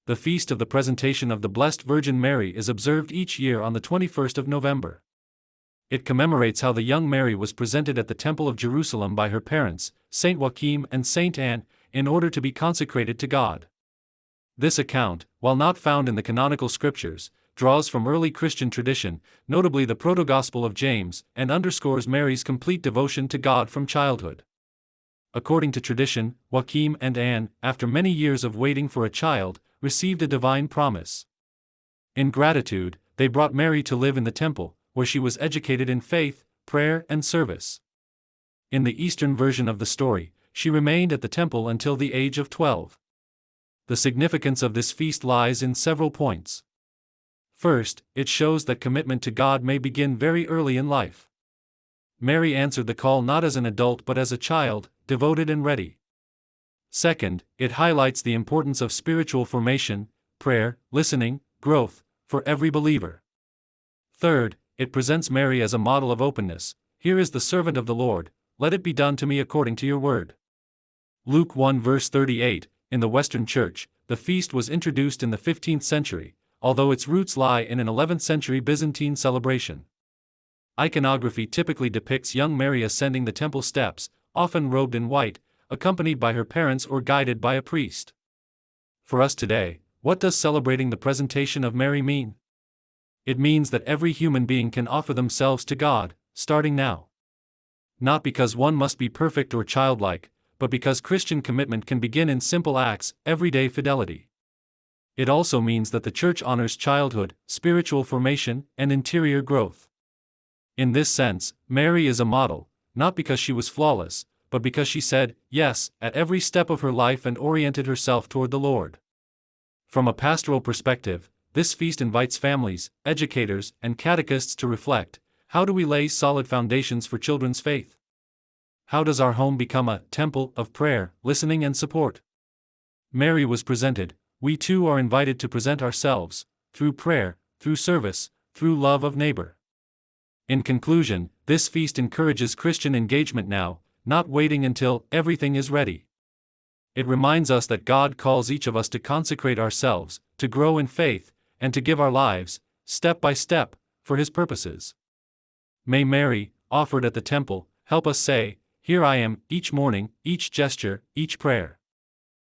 The Feast of the Presentation of the Blessed Virgin Mary is observed each year on the 21st of November. It commemorates how the young Mary was presented at the Temple of Jerusalem by her parents, Saint Joachim and Saint Anne, in order to be consecrated to God. This account, while not found in the canonical scriptures, draws from early Christian tradition, notably the Proto-Gospel of James, and underscores Mary's complete devotion to God from childhood. According to tradition, Joachim and Anne, after many years of waiting for a child, received a divine promise. In gratitude, they brought Mary to live in the temple, where she was educated in faith, prayer, and service. In the Eastern version of the story, she remained at the temple until the age of 12. The significance of this feast lies in several points. First, it shows that commitment to God may begin very early in life. Mary answered the call not as an adult but as a child, devoted and ready. Second, it highlights the importance of spiritual formation, prayer, listening, growth, for every believer. Third, it presents Mary as a model of openness. Here is the servant of the Lord, let it be done to me according to your word. Luke 1 verse 38, in the Western Church, the feast was introduced in the 15th century, although its roots lie in an 11th century Byzantine celebration. Iconography typically depicts young Mary ascending the temple steps, often robed in white, accompanied by her parents or guided by a priest. For us today, what does celebrating the presentation of Mary mean? It means that every human being can offer themselves to God, starting now. Not because one must be perfect or childlike, but because Christian commitment can begin in simple acts, everyday fidelity. It also means that the Church honors childhood, spiritual formation, and interior growth. In this sense, Mary is a model, not because she was flawless, but because she said yes at every step of her life and oriented herself toward the Lord. From a pastoral perspective, this feast invites families, educators, and catechists to reflect: how do we lay solid foundations for children's faith? How does our home become a temple of prayer, listening, and support? Mary was presented, we too are invited to present ourselves, through prayer, through service, through love of neighbor. In conclusion, this feast encourages Christian engagement now, not waiting until everything is ready. It reminds us that God calls each of us to consecrate ourselves, to grow in faith, and to give our lives, step by step, for His purposes. May Mary, offered at the temple, help us say, "Here I am," each morning, each gesture, each prayer.